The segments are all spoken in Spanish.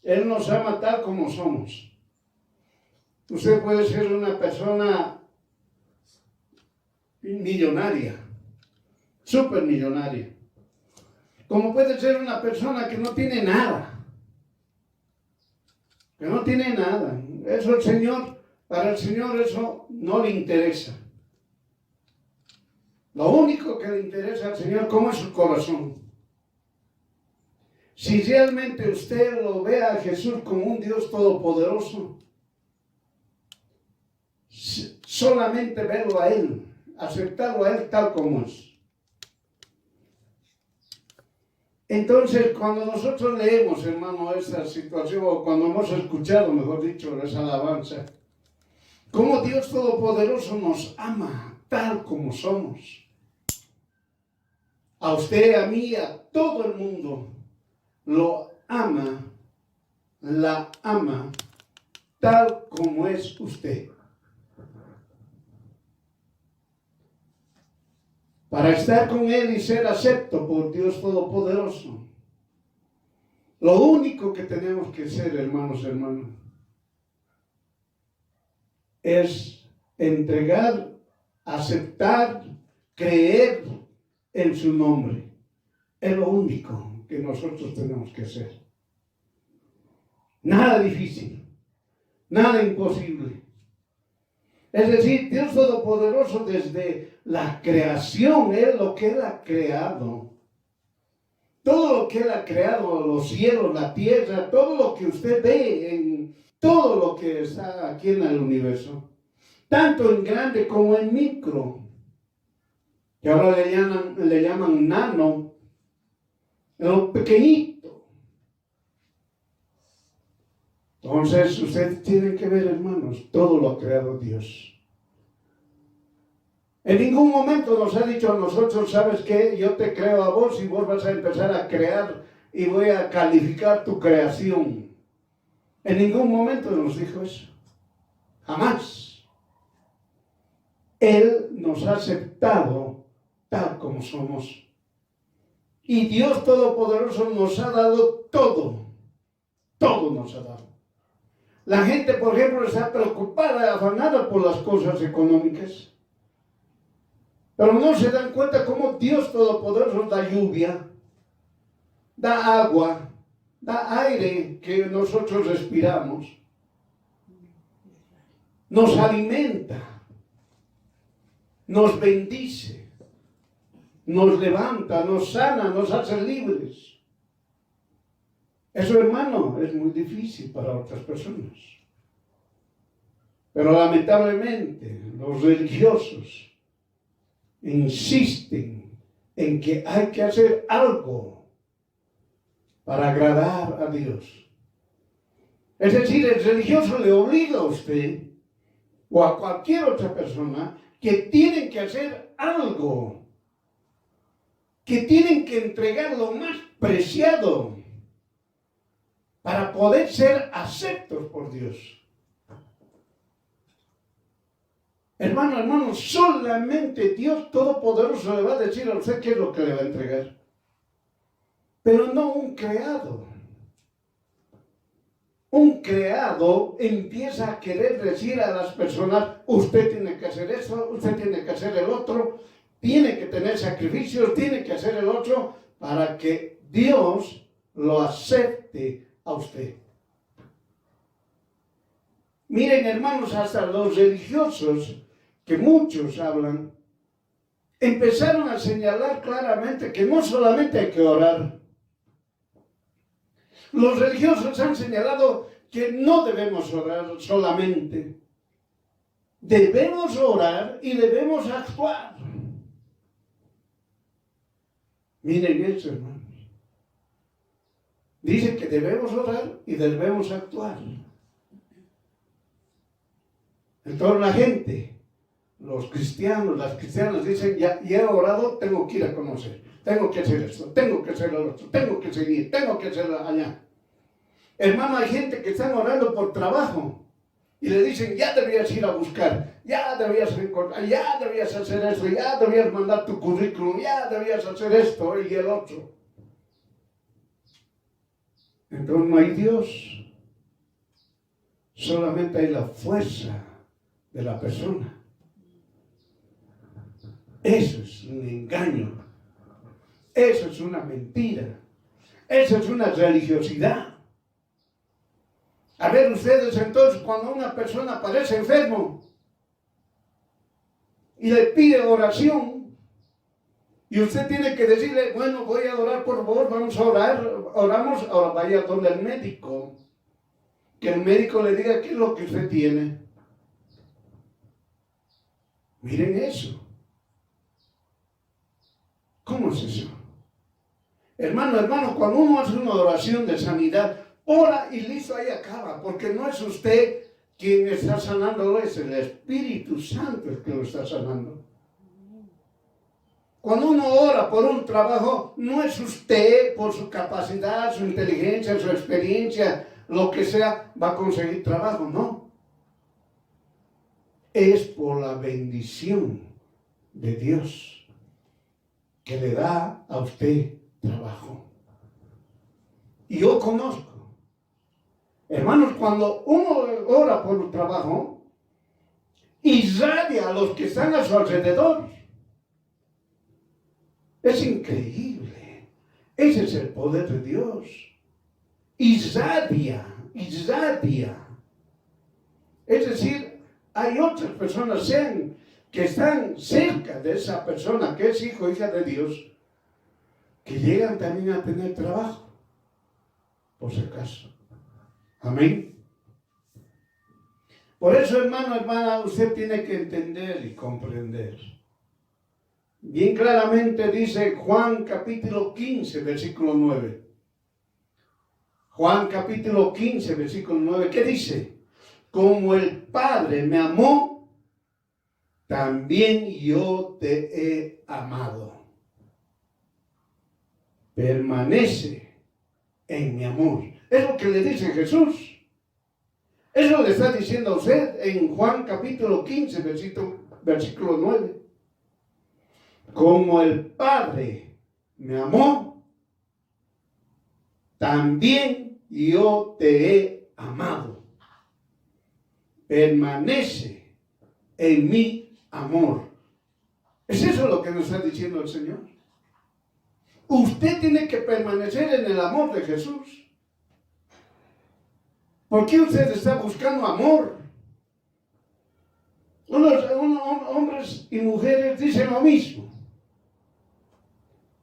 Él nos ama tal como somos. Usted puede ser una persona millonaria, supermillonaria, como puede ser una persona que no tiene nada, que no tiene nada. Eso el Señor, para el Señor eso no le interesa. Lo único que le interesa al Señor, ¿cómo es su corazón? Si realmente usted lo ve a Jesús como un Dios todopoderoso, solamente verlo a Él, aceptarlo a Él tal como es. Entonces, cuando nosotros leemos, hermano, esta situación, o cuando hemos escuchado, mejor dicho, esa alabanza, cómo Dios Todopoderoso nos ama tal como somos. A usted, a mí, a todo el mundo, lo ama, la ama, tal como es usted. Para estar con Él y ser acepto por Dios Todopoderoso. Lo único que tenemos que ser, hermanos, es entregar, aceptar, creer en su nombre. Es lo único que nosotros tenemos que hacer. Nada difícil, nada imposible. Es decir, Dios Todopoderoso desde la creación, es lo que Él ha creado. Todo lo que Él ha creado, los cielos, la tierra, todo lo que usted ve en todo lo que está aquí en el universo, tanto en grande como en micro, que ahora le llaman nano, lo pequeñito. Entonces, usted tiene que ver, hermanos, todo lo ha creado Dios. En ningún momento nos ha dicho a nosotros, ¿sabes qué? Yo te creo a vos y vos vas a empezar a crear y voy a calificar tu creación. En ningún momento nos dijo eso. Jamás. Él nos ha aceptado tal como somos. Y Dios Todopoderoso nos ha dado todo. Todo nos ha dado. La gente, por ejemplo, está preocupada, afanada por las cosas económicas. Pero no se dan cuenta cómo Dios Todopoderoso da lluvia, da agua, da aire que nosotros respiramos, nos alimenta, nos bendice, nos levanta, nos sana, nos hace libres. Eso, hermano, es muy difícil para otras personas. Pero lamentablemente los religiosos insisten en que hay que hacer algo para agradar a Dios. Es decir, el religioso le obliga a usted o a cualquier otra persona que tienen que hacer algo, que tienen que entregar lo más preciado para poder ser aceptos por Dios. Hermano, solamente Dios Todopoderoso le va a decir a usted qué es lo que le va a entregar. Pero no un creado. Un creado empieza a querer decir a las personas, usted tiene que hacer eso, usted tiene que hacer el otro, tiene que tener sacrificios, tiene que hacer el otro, para que Dios lo acepte a usted. Miren, hermanos, hasta los religiosos, que muchos hablan, empezaron a señalar claramente que no solamente hay que orar. Los religiosos han señalado que no debemos orar solamente. Debemos orar y debemos actuar. Miren eso, hermanos. Dice que debemos orar y debemos actuar. Entonces la gente, los cristianos, las cristianas dicen, ya he orado, tengo que ir a conocer, tengo que hacer esto, tengo que hacer lo otro, tengo que seguir, tengo que hacer allá. Hermano, hay gente que están orando por trabajo y le dicen, ya debías ir a buscar, ya debías encontrar, ya debías hacer esto, ya debías mandar tu currículum, ya debías hacer esto y el otro. entonces no hay Dios. Solamente hay la fuerza de la persona. Eso es un engaño. Eso es una mentira. Eso es una religiosidad. A ver ustedes entonces, cuando una persona aparece enfermo y le pide oración, y usted tiene que decirle, bueno, voy a orar, por favor, vamos a orar, oramos, ahora vaya donde el médico, que el médico le diga qué es lo que usted tiene. Miren eso. ¿Cómo es eso? Hermano, cuando uno hace una oración de sanidad, ora y listo, ahí acaba, porque no es usted quien está sanando, es el Espíritu Santo el que lo está sanando. Cuando uno ora por un trabajo, no es usted por su capacidad, su inteligencia, su experiencia, lo que sea, va a conseguir trabajo, no. Es por la bendición de Dios que le da a usted trabajo. Y yo conozco, hermanos, cuando uno ora por un trabajo, irradia a los que están a su alrededor. Es increíble. Ese es el poder de Dios. Irradia. Es decir, hay otras personas que están cerca de esa persona que es hijo o hija de Dios, que llegan también a tener trabajo, por si acaso. Amén. Por eso, hermana, usted tiene que entender y comprender. Bien claramente dice Juan capítulo 15, versículo 9. Juan capítulo 15, versículo 9. ¿Qué dice? Como el Padre me amó, también yo te he amado. Permanece en mi amor. Es lo que le dice Jesús. Eso le está diciendo a usted en Juan capítulo 15, versículo 9. Como el Padre me amó, también yo te he amado. Permanece en mi amor. ¿Es eso lo que nos está diciendo el Señor? Usted tiene que permanecer en el amor de Jesús. ¿Por qué usted está buscando amor? Unos hombres y mujeres dicen lo mismo.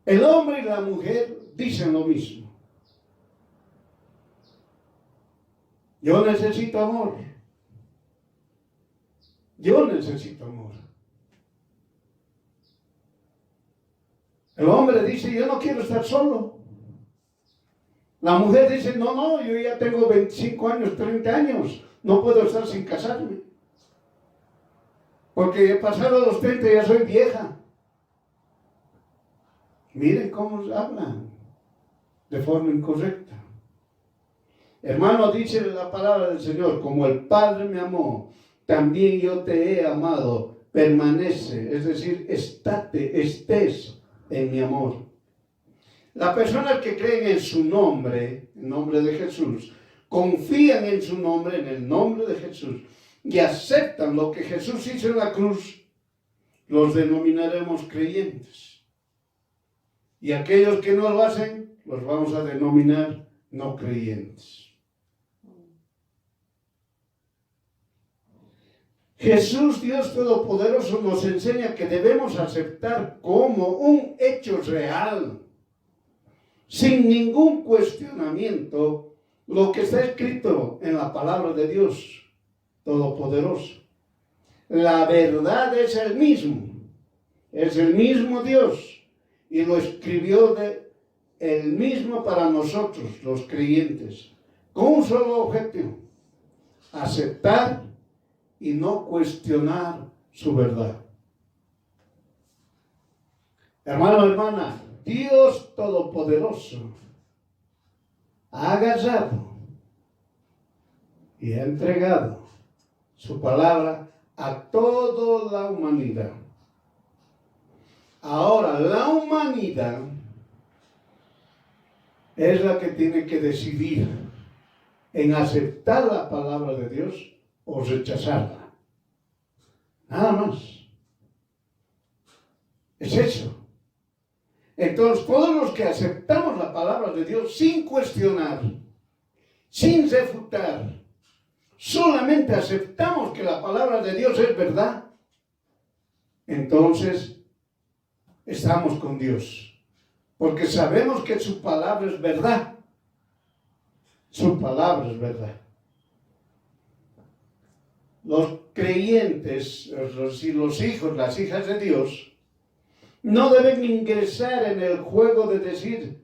El hombre y la mujer dicen lo mismo. Yo necesito amor. Yo necesito amor. El hombre dice, yo no quiero estar solo. La mujer dice, no, yo ya tengo 25 años, 30 años. No puedo estar sin casarme. Porque he pasado los 30 y ya soy vieja. Miren cómo hablan de forma incorrecta. Hermano, dice la palabra del Señor, como el Padre me amó, también yo te he amado. Permanece, es decir, estés en mi amor. Las personas que creen en su nombre, en nombre de Jesús, confían en su nombre, en el nombre de Jesús, y aceptan lo que Jesús hizo en la cruz, los denominaremos creyentes. Y aquellos que no lo hacen, los vamos a denominar no creyentes. Jesús, Dios Todopoderoso, nos enseña que debemos aceptar como un hecho real, sin ningún cuestionamiento, lo que está escrito en la palabra de Dios Todopoderoso. La verdad es el mismo Dios. Y lo escribió el mismo para nosotros, los creyentes, con un solo objetivo: aceptar y no cuestionar su verdad. Hermano, hermana, Dios Todopoderoso ha agarrado y ha entregado su palabra a toda la humanidad. Ahora, la humanidad es la que tiene que decidir en aceptar la palabra de Dios o rechazarla. Nada más. Es eso. Entonces, todos los que aceptamos la palabra de Dios sin cuestionar, sin refutar, solamente aceptamos que la palabra de Dios es verdad, entonces estamos con Dios. Porque sabemos que su palabra es verdad. Su palabra es verdad. Los creyentes, los hijos, las hijas de Dios, no deben ingresar en el juego de decir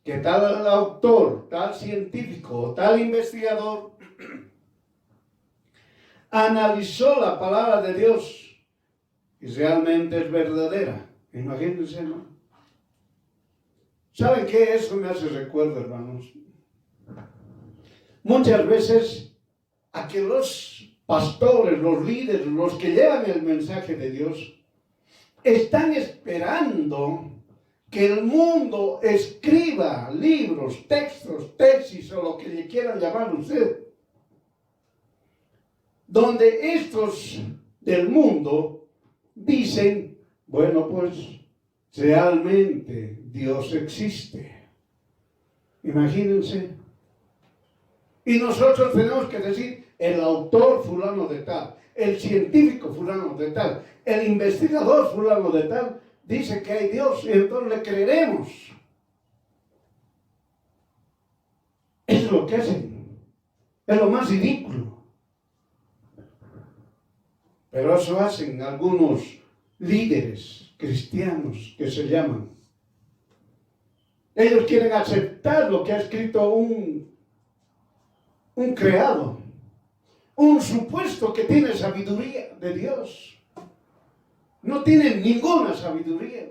que tal autor, tal científico, tal investigador analizó la palabra de Dios y realmente es verdadera. Imagínense, ¿no? ¿Saben qué? Eso me hace recuerdo, hermanos. Muchas veces a que los pastores, los líderes, los que llevan el mensaje de Dios, están esperando que el mundo escriba libros, textos, tesis o lo que le quieran llamar usted, donde estos del mundo dicen, bueno, pues realmente Dios existe. Imagínense. Y nosotros tenemos que decir, el autor fulano de tal, el científico fulano de tal, el investigador fulano de tal, dice que hay Dios y entonces le creeremos. Eso es lo que hacen. Es lo más ridículo. Pero eso hacen algunos líderes cristianos que se llaman. Ellos quieren aceptar lo que ha escrito un creado, un supuesto que tiene sabiduría de Dios. No tienen ninguna sabiduría.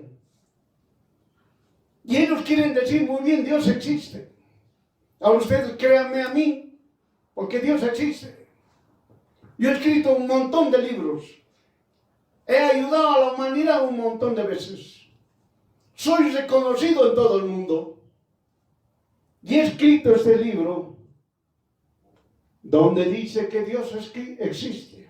Y ellos quieren decir, muy bien, Dios existe. Ahora ustedes créanme a mí, porque Dios existe. Yo he escrito un montón de libros. He ayudado a la humanidad un montón de veces. Soy reconocido en todo el mundo. Y he escrito este libro donde dice que Dios existe.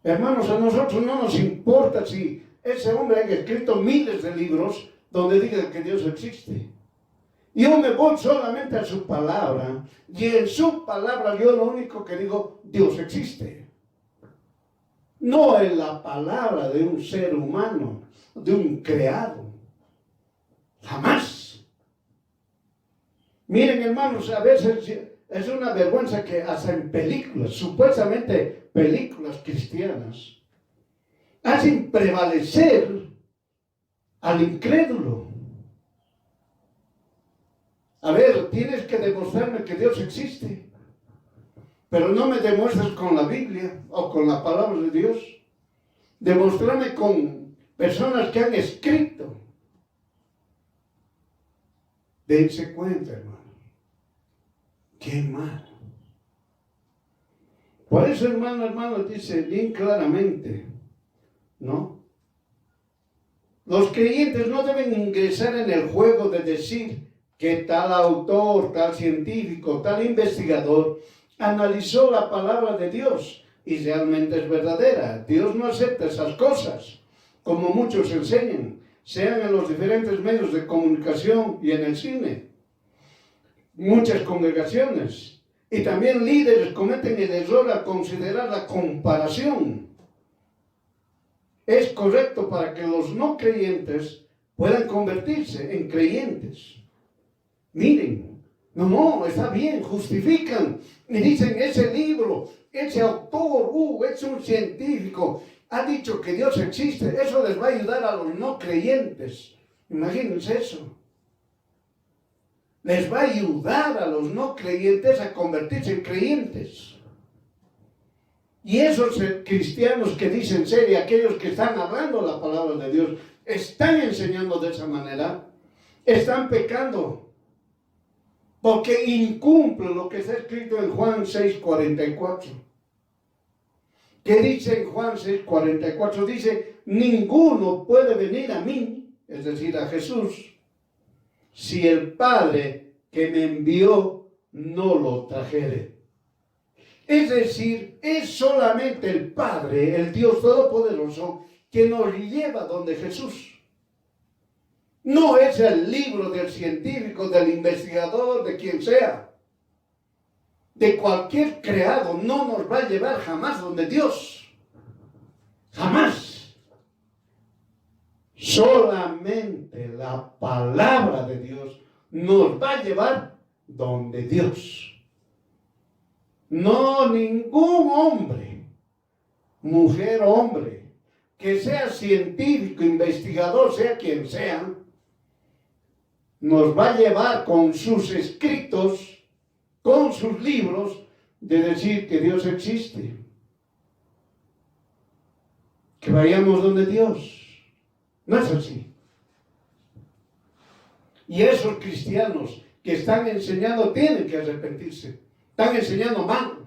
Hermanos, a nosotros no nos importa si ese hombre haya escrito miles de libros donde diga que Dios existe. Yo me voy solamente a su palabra, y en su palabra yo lo único que digo, Dios existe. No en la palabra de un ser humano, de un creado. Jamás. Miren, hermanos, a veces es una vergüenza que hasta en películas, supuestamente películas cristianas, hacen prevalecer al incrédulo. A ver, tienes que demostrarme que Dios existe, pero no me demuestres con la Biblia o con la palabra de Dios. Demostrame con personas que han escrito. Dense cuenta, hermano. Qué mal. Por eso, hermano, dice bien claramente, ¿no? Los creyentes no deben ingresar en el juego de decir que tal autor, tal científico, tal investigador analizó la palabra de Dios y realmente es verdadera. Dios no acepta esas cosas, como muchos enseñan, sean en los diferentes medios de comunicación y en el cine. Muchas congregaciones y también líderes cometen el error a considerar la comparación. Es correcto para que los no creyentes puedan convertirse en creyentes. Miren, no, está bien, justifican y dicen, ese libro, ese autor, es un científico, ha dicho que Dios existe. Eso les va a ayudar a los no creyentes. Imagínense eso. Les va a ayudar a los no creyentes a convertirse en creyentes. Y esos cristianos que dicen ser y aquellos que están hablando la palabra de Dios, están enseñando de esa manera, están pecando. Porque incumple lo que está escrito en Juan 6:44. ¿Qué dice en Juan 6:44? Dice, ninguno puede venir a mí, es decir, a Jesús, si el Padre que me envió no lo trajere. Es decir, es solamente el Padre, el Dios Todopoderoso, que nos lleva donde Jesús. No es el libro del científico, del investigador, de quien sea. De cualquier creado no nos va a llevar jamás donde Dios. Jamás. Solamente la palabra de Dios nos va a llevar donde Dios. No ningún hombre, mujer o hombre, que sea científico, investigador, sea quien sea, nos va a llevar con sus escritos, con sus libros, de decir que Dios existe. Que vayamos donde Dios. No es así. Y esos cristianos que están enseñando tienen que arrepentirse. Están enseñando mal.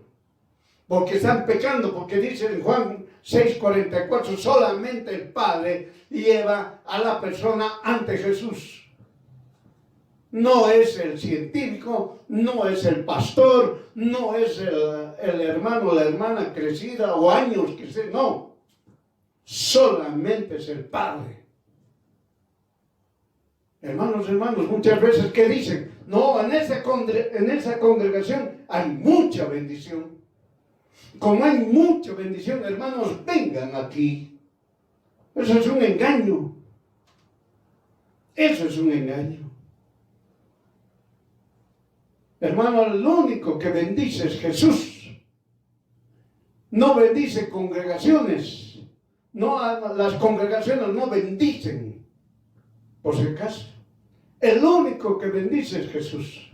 Porque están pecando. Porque dice en Juan 6:44, solamente el Padre lleva a la persona ante Jesús. No es el científico, no es el pastor, no es el hermano o la hermana crecida o años que sea, no. Solamente es el Padre. Hermanos, muchas veces, ¿qué dicen? No, en esa congregación hay mucha bendición. Como hay mucha bendición, hermanos, vengan aquí. Eso es un engaño. Eso es un engaño. Hermano, el único que bendice es Jesús. No bendice congregaciones. No, las congregaciones no bendicen. Por si acaso. El único que bendice es Jesús.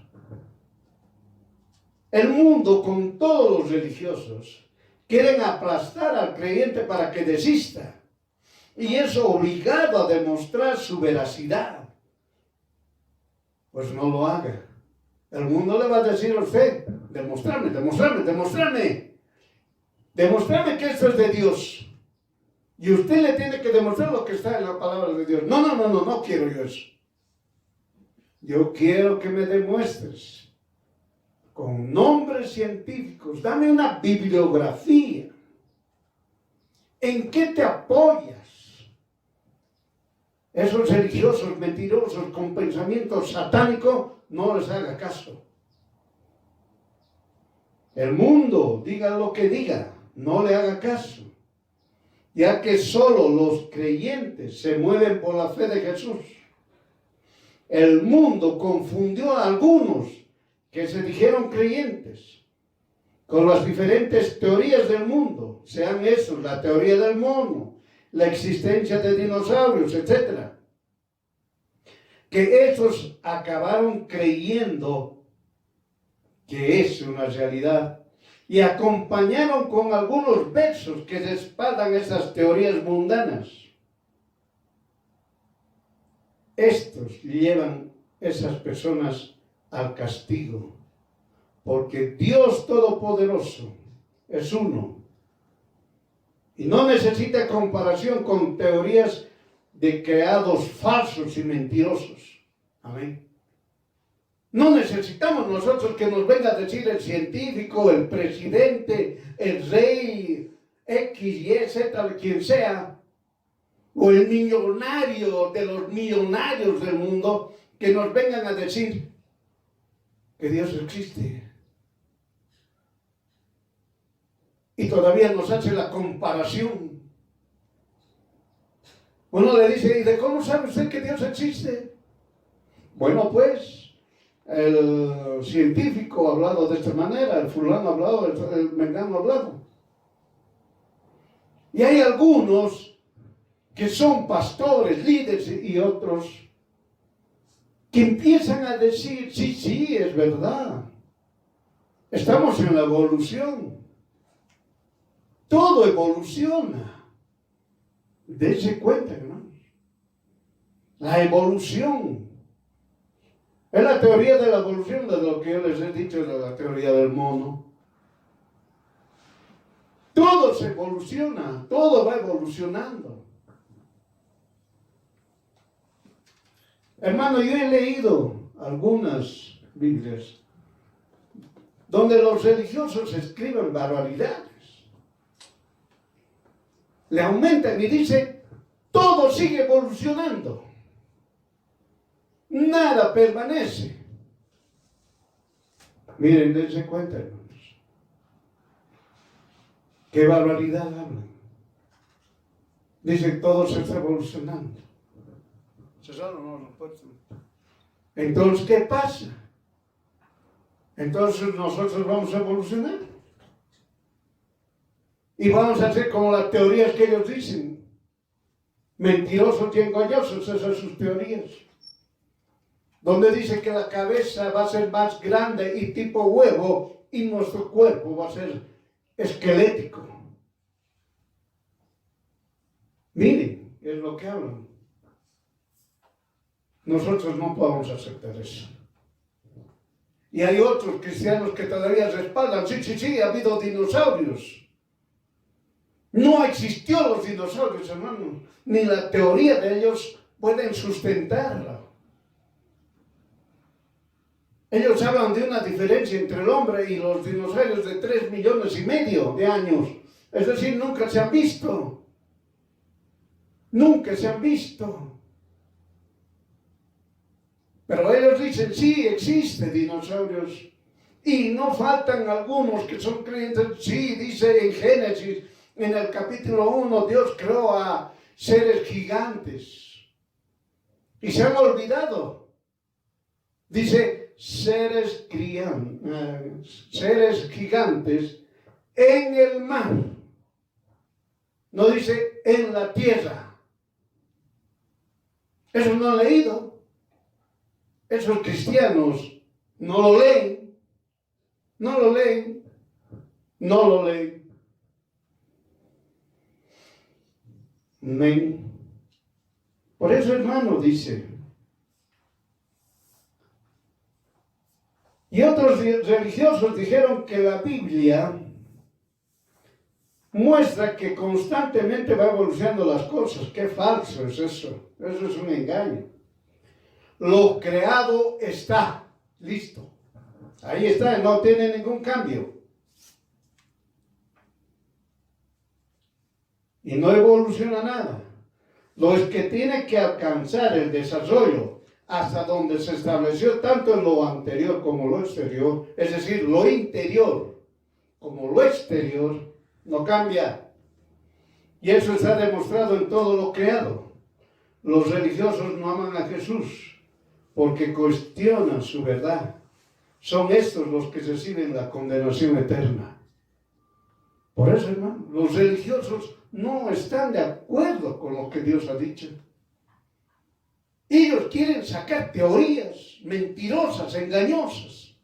El mundo, con todos los religiosos, quieren aplastar al creyente para que desista. Y es obligado a demostrar su veracidad. Pues no lo haga. El mundo le va a decir a usted, demostrarme que esto es de Dios. Y usted le tiene que demostrar lo que está en la palabra de Dios. No quiero yo eso. Yo quiero que me demuestres con nombres científicos. Dame una bibliografía. ¿En qué te apoyas? Esos religiosos mentirosos con pensamientos satánicos, no les haga caso. El mundo, diga lo que diga, no le haga caso. Ya que solo los creyentes se mueven por la fe de Jesús. El mundo confundió a algunos que se dijeron creyentes con las diferentes teorías del mundo, sean esos, la teoría del mono, la existencia de dinosaurios, etc. Que esos acabaron creyendo que es una realidad y acompañaron con algunos versos que respaldan esas teorías mundanas. Estos llevan esas personas al castigo, porque Dios Todopoderoso es uno y no necesita comparación con teorías de creados falsos y mentirosos. Amén. No necesitamos nosotros que nos venga a decir el científico, el presidente, el rey, X, Y, Z, quien sea, o el millonario de los millonarios del mundo, que nos vengan a decir que Dios existe. Y todavía nos hace la comparación. Uno le dice, ¿y de cómo sabe usted que Dios existe? Bueno, pues, el científico ha hablado de esta manera, el fulano ha hablado, el mengano ha hablado. Y hay algunos que son pastores, líderes y otros que empiezan a decir, sí, es verdad. Estamos en la evolución. Todo evoluciona. Dense cuenta, hermanos. La evolución. Es la teoría de la evolución de lo que yo les he dicho de la teoría del mono. Todo se evoluciona, todo va evolucionando. Hermano, yo he leído algunas Biblias donde los religiosos escriben barbaridades. Le aumentan y dice, todo sigue evolucionando. Nada permanece. Miren, dense cuenta, hermanos. Qué barbaridad hablan. Dicen, todo se está evolucionando. Entonces, ¿qué pasa? Entonces nosotros vamos a evolucionar. Y vamos a hacer como las teorías que ellos dicen. Mentirosos y engañosos, esas son sus teorías. Donde dice que la cabeza va a ser más grande y tipo huevo y nuestro cuerpo va a ser esquelético. Miren, es lo que hablan. Nosotros no podemos aceptar eso. Y hay otros cristianos que todavía respaldan. Sí, ha habido dinosaurios. No existió los dinosaurios, hermanos. Ni la teoría de ellos pueden sustentarla. Ellos hablan de una diferencia entre el hombre y los dinosaurios de 3,5 millones de años. Es decir, nunca se han visto. Nunca se han visto. Pero ellos dicen, sí, existen dinosaurios. Y no faltan algunos que son creyentes. Sí, dice en Génesis, en el capítulo 1, Dios creó a seres gigantes. Y se han olvidado. Dice, seres gigantes en el mar. No dice en la tierra. Eso no han leído. Esos cristianos no lo leen. No lo leen. No lo leen. Amén. Por eso, hermano, dice. Y otros religiosos dijeron que la Biblia muestra que constantemente va evolucionando las cosas. Qué falso es eso. Eso es un engaño. Lo creado está listo. Ahí está, no tiene ningún cambio. Y no evoluciona nada. Lo es que tiene que alcanzar el desarrollo hasta donde se estableció tanto en lo anterior como lo exterior, es decir, lo interior como lo exterior, no cambia. Y eso está demostrado en todo lo creado. Los religiosos no aman a Jesús porque cuestionan su verdad. Son estos los que reciben la condenación eterna. Por eso, hermano, los religiosos no están de acuerdo con lo que Dios ha dicho. Ellos quieren sacar teorías mentirosas, engañosas.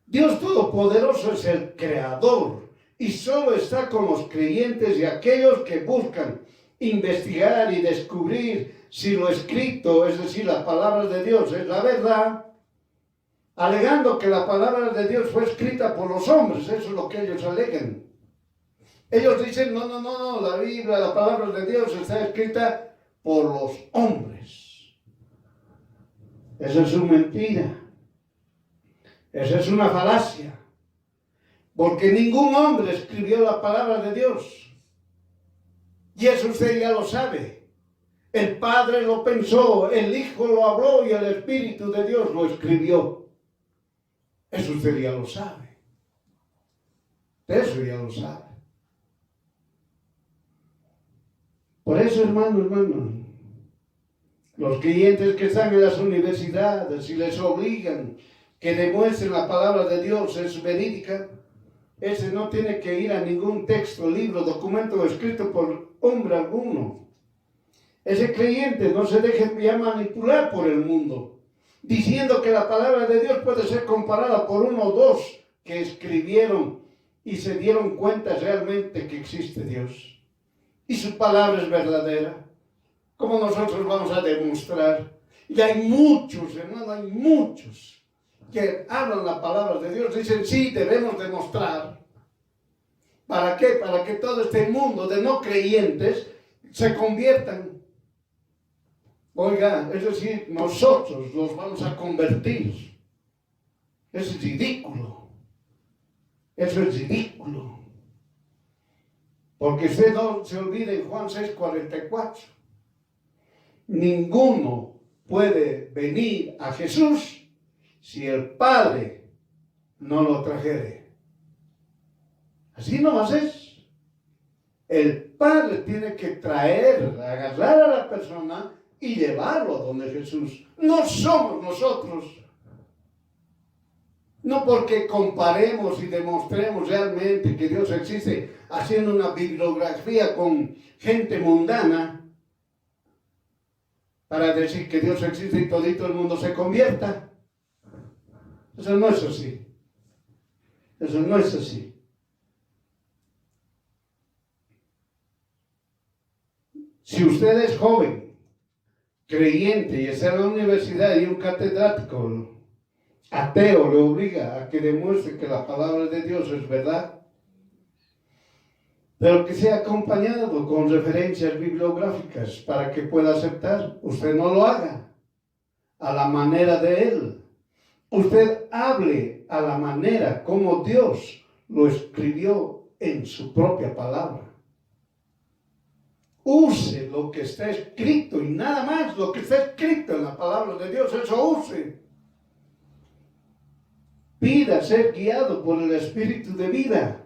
Dios Todopoderoso es el Creador y solo está con los creyentes y aquellos que buscan investigar y descubrir si lo escrito, es decir, las palabras de Dios, es la verdad, alegando que la palabra de Dios fue escrita por los hombres. Eso es lo que ellos alegan. Ellos dicen, no, la Biblia, la palabra de Dios está escrita por los hombres. Esa es una mentira. Esa es una falacia. Porque ningún hombre escribió la palabra de Dios. Y eso usted ya lo sabe. El Padre lo pensó, el Hijo lo habló y el Espíritu de Dios lo escribió. Eso usted ya lo sabe. Eso ya lo sabe. Por eso, hermano, los creyentes que están en las universidades y les obligan que demuestren la palabra de Dios es verídica, ese no tiene que ir a ningún texto, libro, documento escrito por hombre alguno. Ese creyente no se deje ya manipular por el mundo, diciendo que la palabra de Dios puede ser comparada por uno o dos que escribieron y se dieron cuenta realmente que existe Dios. Y su palabra es verdadera, como nosotros vamos a demostrar. Y hay muchos, hermano, hay muchos que hablan la palabra de Dios, dicen, sí, debemos demostrar. ¿Para qué? Para que todo este mundo de no creyentes se conviertan. Oiga, es decir, nosotros los vamos a convertir. Eso es ridículo. Eso es ridículo. Porque usted no se olvide en Juan 6:44. Ninguno puede venir a Jesús si el Padre no lo trajere. Así nomás es. El Padre tiene que traer, agarrar a la persona y llevarlo a donde Jesús. No somos nosotros. No porque comparemos y demostremos realmente que Dios existe haciendo una bibliografía con gente mundana para decir que Dios existe y todito el mundo se convierta. Eso no es así. Eso no es así. Si usted es joven, creyente y está en la universidad y un catedrático ateo le obliga a que demuestre que la palabra de Dios es verdad, pero que sea acompañado con referencias bibliográficas para que pueda aceptar. Usted no lo haga a la manera de él. Usted hable a la manera como Dios lo escribió en su propia palabra. Use lo que está escrito y nada más lo que está escrito en la palabra de Dios, eso use. Pida ser guiado por el Espíritu de vida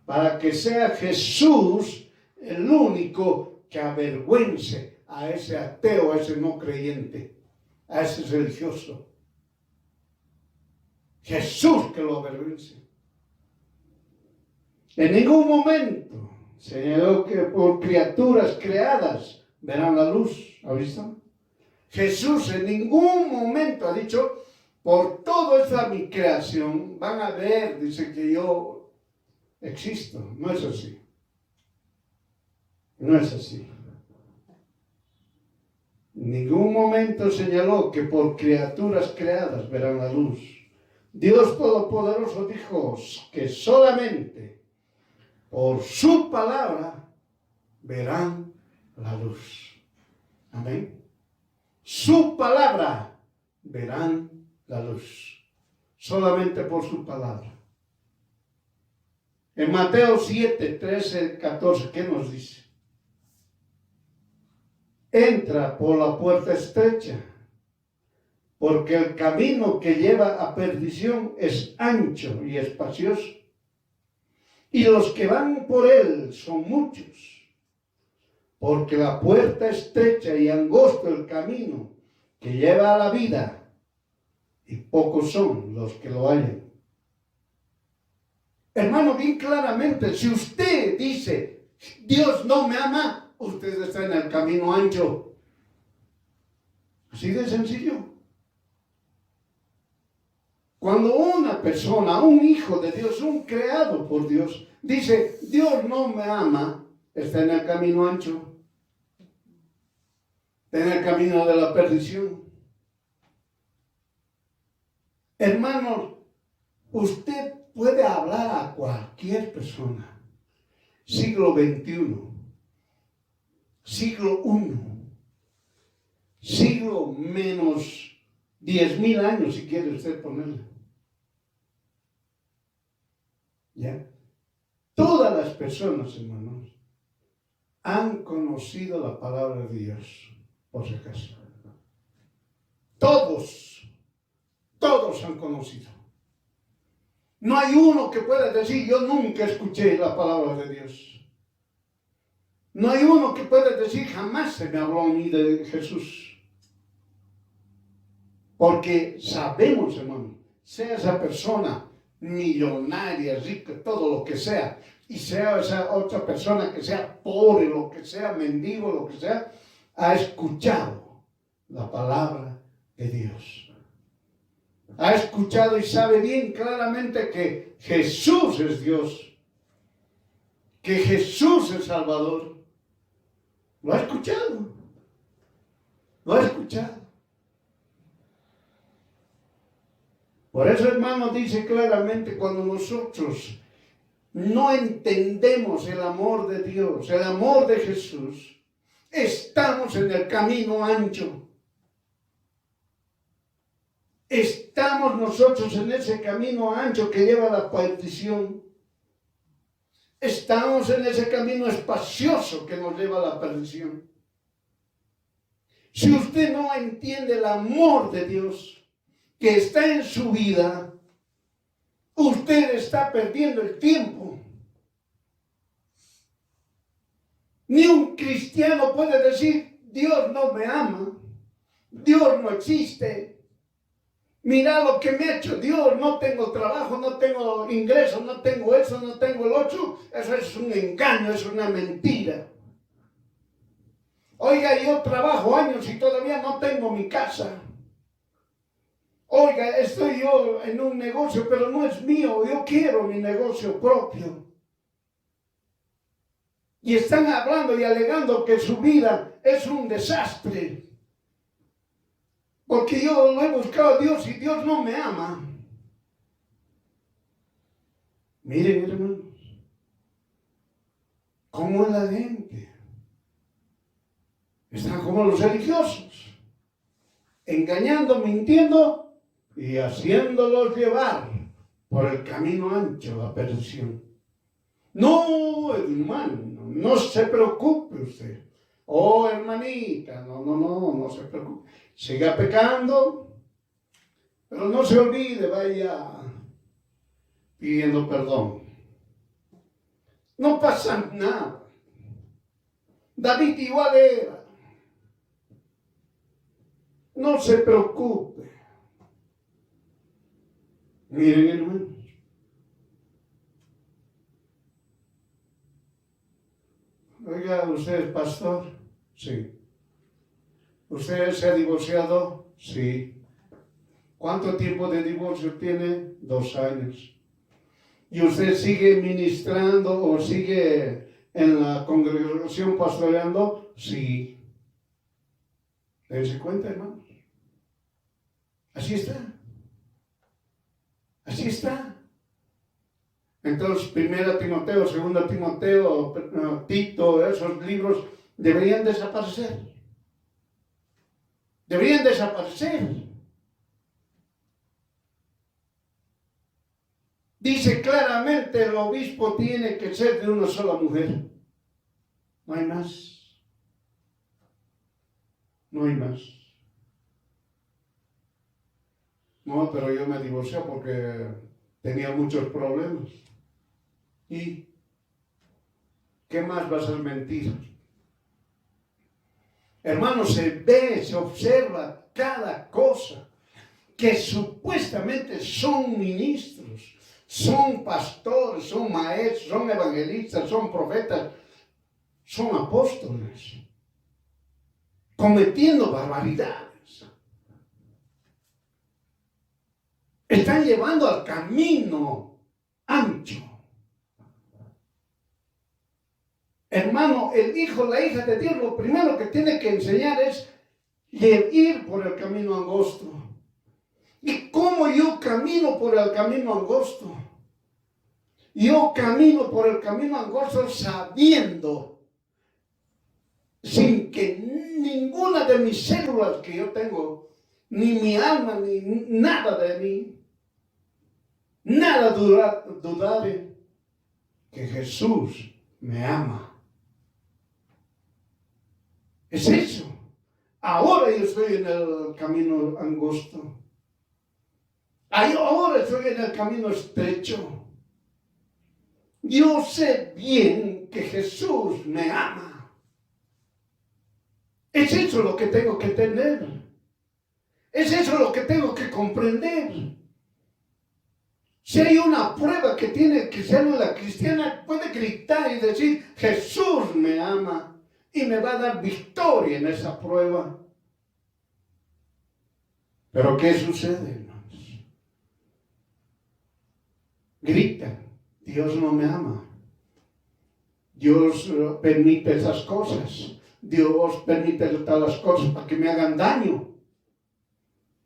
para que sea Jesús el único que avergüence a ese ateo, a ese no creyente, a ese religioso. Jesús que lo avergüence. En ningún momento señaló que por criaturas creadas verán la luz. ¿Ha visto? Jesús en ningún momento ha dicho, por toda esta mi creación van a ver, dice que yo existo. No es así. No es así. En ningún momento señaló que por criaturas creadas verán la luz. Dios Todopoderoso dijo que solamente por su palabra verán la luz. Amén. Su palabra verán la luz. Solamente por su palabra. En Mateo 7, 13, 14, ¿qué nos dice? Entra por la puerta estrecha, porque el camino que lleva a perdición es ancho y espacioso, y los que van por él son muchos, porque la puerta estrecha y angosto el camino que lleva a la vida, y pocos son los que lo hallan. Hermano, bien claramente, si usted dice, Dios no me ama, usted está en el camino ancho. Así de sencillo. Cuando una persona, un hijo de Dios, un creado por Dios, dice, Dios no me ama, está en el camino ancho. Está en el camino de la perdición. Hermanos, usted puede hablar a cualquier persona, siglo XXI, siglo I, siglo menos 10,000 años, si quiere usted ponerle. ¿Ya? Todas las personas, hermanos, han conocido la palabra de Dios, por si acaso. Todos han conocido. No hay uno que pueda decir, yo nunca escuché la palabra de Dios. No hay uno que pueda decir, jamás se me habló a mí de Jesús. Porque sabemos, hermano, sea esa persona millonaria, rica, todo lo que sea, y sea esa otra persona que sea pobre, lo que sea, mendigo, lo que sea, ha escuchado la palabra de Dios. Ha escuchado y sabe bien claramente que Jesús es Dios, que Jesús es Salvador. Lo ha escuchado. Lo ha escuchado. Por eso, hermano, dice claramente, cuando nosotros no entendemos el amor de Dios, el amor de Jesús, Estamos en el camino ancho. Estamos nosotros en ese camino ancho que lleva a la perdición. Estamos en ese camino espacioso que nos lleva a la perdición. Si usted no entiende el amor de Dios que está en su vida, usted está perdiendo el tiempo. Ni un cristiano puede decir, Dios no me ama, Dios no existe. Mira lo que me ha hecho Dios, no tengo trabajo, no tengo ingresos, no tengo eso, no tengo el otro. Eso es un engaño, es una mentira. Oiga, yo trabajo años y todavía no tengo mi casa. Oiga, estoy yo en un negocio, pero no es mío, yo quiero mi negocio propio. Y están hablando y alegando que su vida es un desastre. Porque yo lo he buscado a Dios y Dios no me ama. Miren, hermanos, cómo es la gente. Están como los religiosos, engañando, mintiendo y haciéndolos llevar por el camino ancho a la perdición. No, hermano, no se preocupe usted. Oh, hermanita, no se preocupe. Siga pecando, pero no se olvide, vaya pidiendo perdón. No pasa nada. David igual era. No se preocupe. Miren, hermanos. Oiga, ¿usted es pastor? Sí. ¿Usted se ha divorciado? Sí. ¿Cuánto tiempo de divorcio tiene? 2 años. ¿Y usted sigue ministrando o sigue en la congregación pastoreando? Sí. Dense cuenta, hermanos. Así está. Así está. Entonces, 1 Timoteo, 2 Timoteo, Tito, esos libros deberían desaparecer. Deberían desaparecer. Dice claramente, el obispo tiene que ser de una sola mujer. No hay más. No hay más. No, pero yo me divorcié porque tenía muchos problemas. ¿Y qué más va a ser mentira? Hermano, se ve, se observa cada cosa que supuestamente son ministros, son pastores, son maestros, son evangelistas, son profetas, son apóstoles, cometiendo barbaridades. Están llevando al camino ancho. Hermano, el hijo, la hija de Dios, lo primero que tiene que enseñar es ir por el camino angosto. ¿Y cómo yo camino por el camino angosto? Yo camino por el camino angosto sabiendo, sin que ninguna de mis células que yo tengo, ni mi alma, ni nada de mí, nada dudaré que Jesús me ama. Es eso. Ahora yo estoy en el camino angosto. Ahora estoy en el camino estrecho. Yo sé bien que Jesús me ama. Es eso lo que tengo que tener. Es eso lo que tengo que comprender. Si hay una prueba que tiene que ser la cristiana, puede gritar y decir, Jesús me ama. Y me va a dar victoria en esa prueba. Pero ¿qué sucede, hermanos? Gritan, Dios no me ama. Dios permite esas cosas. Dios permite todas las cosas para que me hagan daño.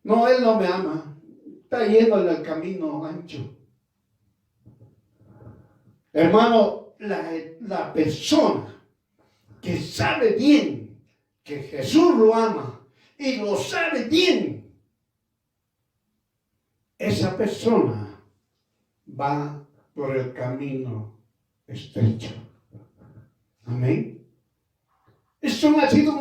No, Él no me ama. Está yendo en el camino ancho. Hermano, la persona que sabe bien que Jesús lo ama y lo sabe bien, esa persona va por el camino estrecho. Amén. Esto ha sido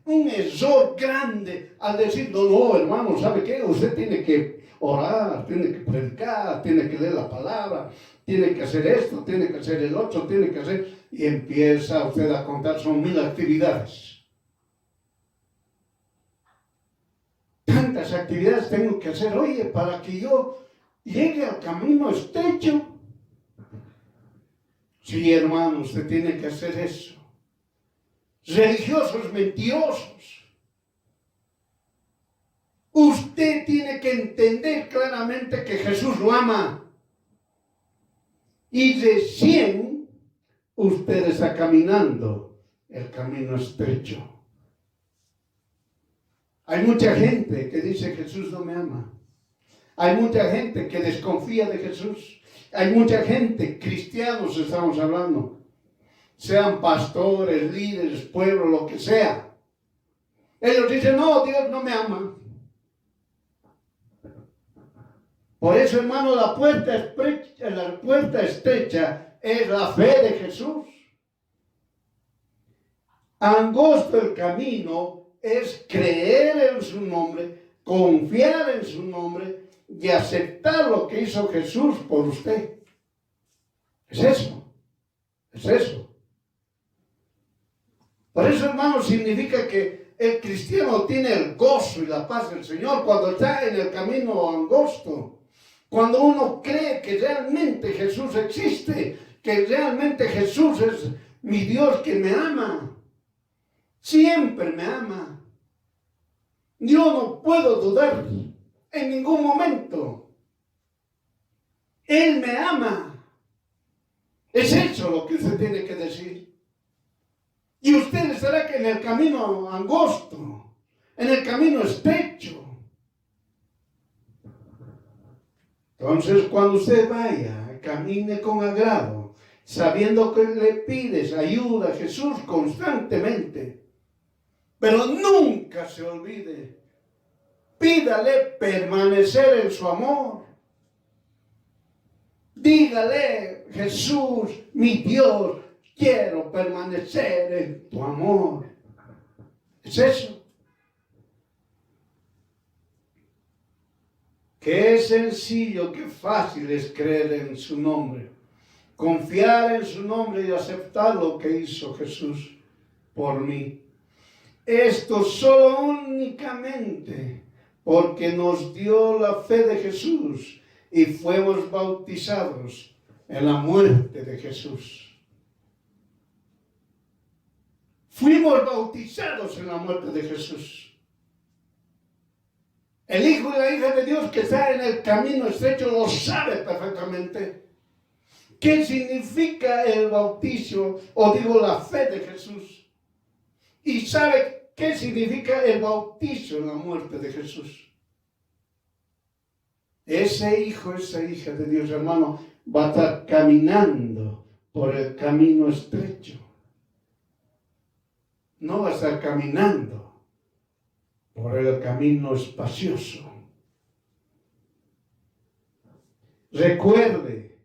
un error grande al decir, no, hermano, ¿sabe qué? Usted tiene que orar, tiene que predicar, tiene que leer la palabra, tiene que hacer esto, tiene que hacer el otro, tiene que hacer... Y empieza usted a contar, son 1000 actividades. Tantas actividades tengo que hacer, oye, para que yo llegue al camino estrecho. Sí, hermano, usted tiene que hacer eso. Religiosos mentirosos. Usted tiene que entender claramente que Jesús lo ama. Y recién usted está caminando el camino estrecho. Hay mucha gente que dice Jesús no me ama. Hay mucha gente que desconfía de Jesús. Hay mucha gente, cristianos estamos hablando, sean pastores, líderes, pueblo, lo que sea. Ellos dicen, no, Dios no me ama. Por eso, hermano, la puerta estrecha es la fe de Jesús. Angosto el camino es creer en su nombre, confiar en su nombre y aceptar lo que hizo Jesús por usted. Es eso. Es eso. Por eso, hermano, significa que el cristiano tiene el gozo y la paz del Señor cuando está en el camino angosto. Cuando uno cree que realmente Jesús existe, que realmente Jesús es mi Dios que me ama. Siempre me ama. Yo no puedo dudar en ningún momento. Él me ama. Es eso lo que usted tiene que decir. Y usted estará que en el camino angosto, en el camino estrecho. Entonces, cuando usted vaya, camine con agrado, sabiendo que le pides ayuda a Jesús constantemente. Pero nunca se olvide, pídale permanecer en su amor. Dígale, Jesús, mi Dios, quiero permanecer en tu amor. Es eso. Qué sencillo, qué fácil es creer en su nombre, confiar en su nombre y aceptar lo que hizo Jesús por mí. Esto solo únicamente porque nos dio la fe de Jesús y fuimos bautizados en la muerte de Jesús. Fuimos bautizados en la muerte de Jesús. El hijo y la hija de Dios que está en el camino estrecho lo sabe perfectamente. ¿Qué significa el bautizo o digo la fe de Jesús? Y sabe qué significa el bautizo en la muerte de Jesús. Ese hijo, esa hija de Dios, hermano, va a estar caminando por el camino estrecho. No va a estar caminando por el camino espacioso. Recuerde,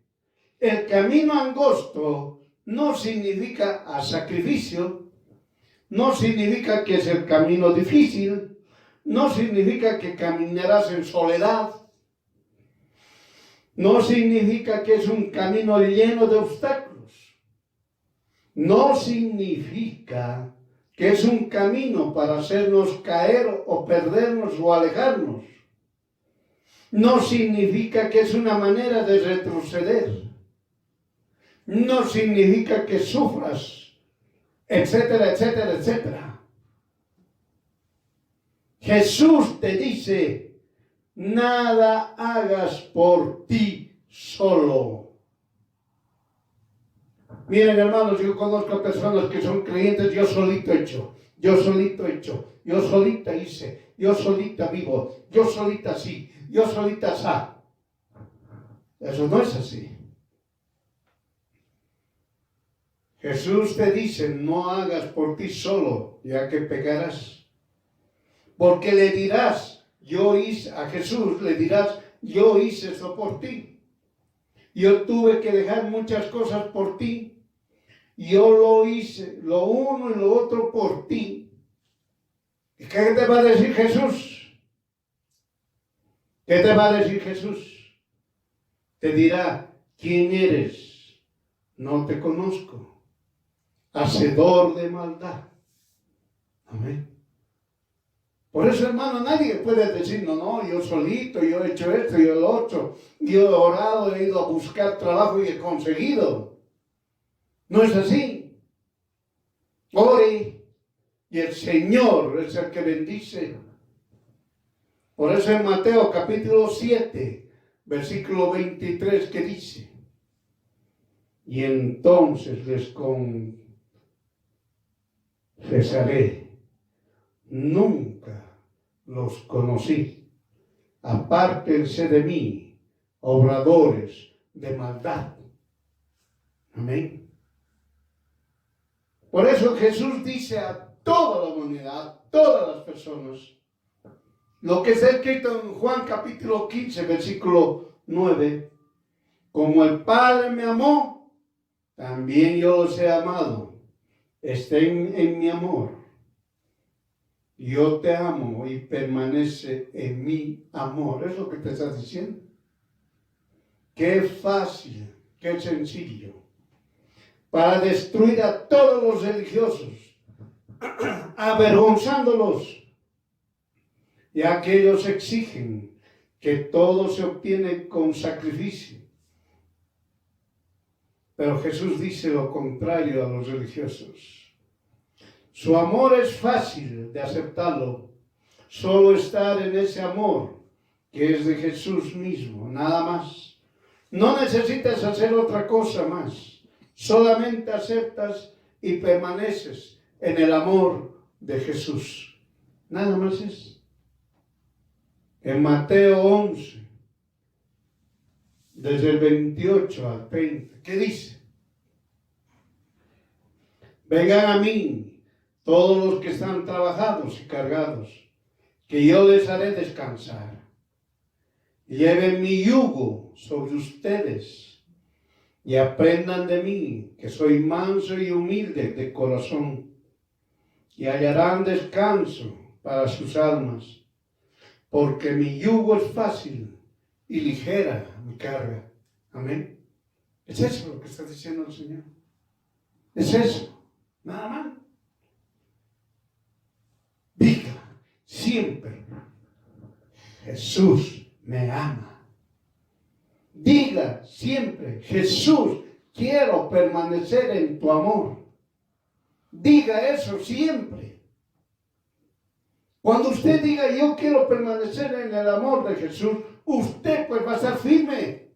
el camino angosto no significa a sacrificio, no significa que es el camino difícil, no significa que caminarás en soledad, no significa que es un camino lleno de obstáculos, no significa que es un camino para hacernos caer o perdernos o alejarnos. No significa que es una manera de retroceder. No significa que sufras, etcétera, etcétera, etcétera. Jesús te dice, nada hagas por ti solo. Miren, hermanos, yo conozco personas que son creyentes, yo solito he hecho, yo solita hice, yo solita vivo, yo solita sí, yo solita sa. Eso no es así. Jesús te dice, no hagas por ti solo, ya que pecarás. Porque le dirás, a Jesús le dirás, yo hice eso por ti. Yo tuve que dejar muchas cosas por ti. Yo lo hice, lo uno y lo otro por ti. ¿Y qué te va a decir Jesús? ¿Qué te va a decir Jesús? Te dirá, ¿quién eres? No te conozco. Hacedor de maldad. Amén. Por eso, hermano, nadie puede decir, no, yo solito, yo he hecho esto, yo lo otro, yo he orado, he ido a buscar trabajo y he conseguido. No es así. Ore y el Señor es el que bendice. Por eso en Mateo capítulo 7, versículo 23, que dice, y entonces les confesaré, nunca los conocí, apártense de mí, obradores de maldad. Amén. Por eso Jesús dice a toda la humanidad, a todas las personas, lo que está escrito en Juan capítulo 15, versículo 9, como el Padre me amó, también yo los he amado. Estén en mi amor. Yo te amo y permanece en mi amor. Es lo que te está diciendo. Qué fácil, qué sencillo. Para destruir a todos los religiosos, avergonzándolos. Ya que ellos exigen que todo se obtiene con sacrificio. Pero Jesús dice lo contrario a los religiosos. Su amor es fácil de aceptarlo. Solo estar en ese amor que es de Jesús mismo, nada más. No necesitas hacer otra cosa más. Solamente aceptas y permaneces en el amor de Jesús. Nada más es. En Mateo 11, desde el 28 al 30, ¿qué dice? Vengan a mí todos los que están trabajados y cargados, que yo les haré descansar. Lleven mi yugo sobre ustedes y aprendan de mí, que soy manso y humilde de corazón, y hallarán descanso para sus almas, porque mi yugo es fácil y ligera mi carga. Amén. Es eso lo que está diciendo el Señor. Es eso, nada más. Diga siempre, Jesús me ama. Diga siempre, Jesús, quiero permanecer en tu amor. Diga eso siempre. Cuando usted diga, yo quiero permanecer en el amor de Jesús, usted pues va a estar firme.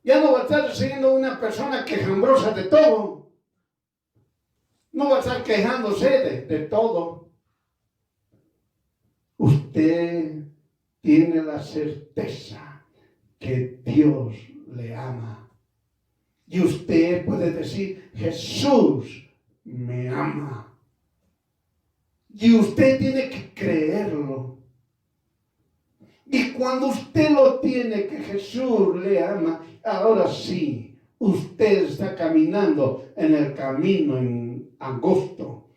Ya no va a estar siendo una persona quejambrosa de todo. No va a estar quejándose de todo. Usted tiene la certeza que Dios le ama. Y usted puede decir, Jesús me ama. Y usted tiene que creerlo. Y cuando usted lo tiene, que Jesús le ama, ahora sí, usted está caminando en el camino angosto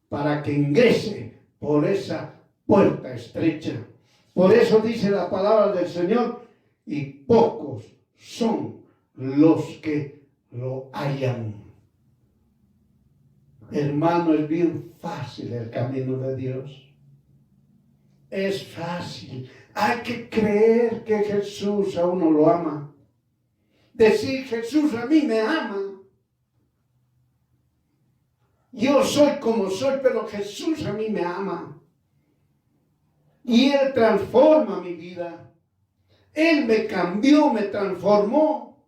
para que ingrese por esa puerta estrecha. Por eso dice la palabra del Señor, y pocos son los que lo hallan. Hermano, es bien fácil el camino de Dios. Es fácil. Hay que creer que Jesús a uno lo ama. Decir, Jesús a mí me ama. Yo soy como soy, pero Jesús a mí me ama. Y Él transforma mi vida. Él me cambió, me transformó.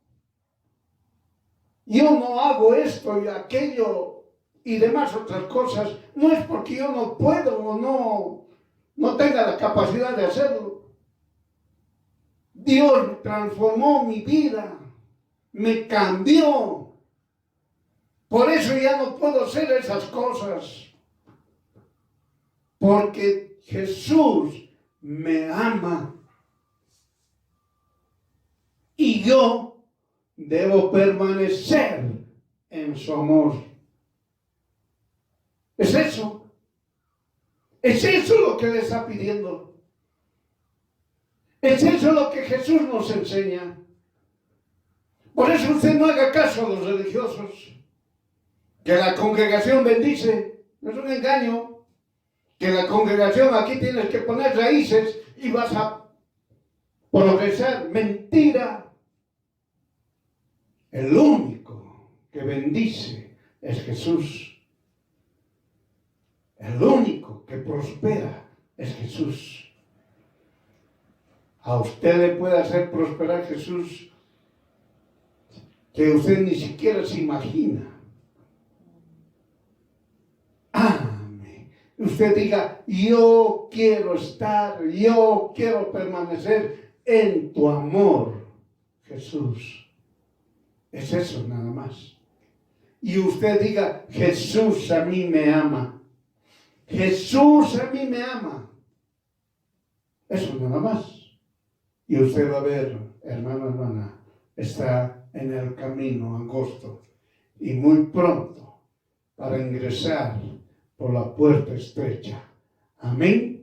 Yo no hago esto y aquello y demás otras cosas, no es porque yo no puedo o no tenga la capacidad de hacerlo. Dios transformó mi vida, me cambió. Por eso ya no puedo hacer esas cosas. Porque Jesús me ama. Y yo debo permanecer en su amor. Es eso. Es eso lo que le está pidiendo. Es eso lo que Jesús nos enseña. Por eso usted no haga caso a los religiosos. Que la congregación bendice. Es un engaño. Que la congregación aquí tienes que poner raíces y vas a progresar. Mentira. El único que bendice es Jesús. El único que prospera es Jesús. A usted le puede hacer prosperar Jesús que usted ni siquiera se imagina. Amén. Usted diga, yo quiero permanecer en tu amor, Jesús. Es eso nada más. Y usted diga, Jesús a mí me ama. Jesús a mí me ama. Eso nada más. Y usted va a ver, hermana, está en el camino angosto y muy pronto para ingresar por la puerta estrecha. Amén.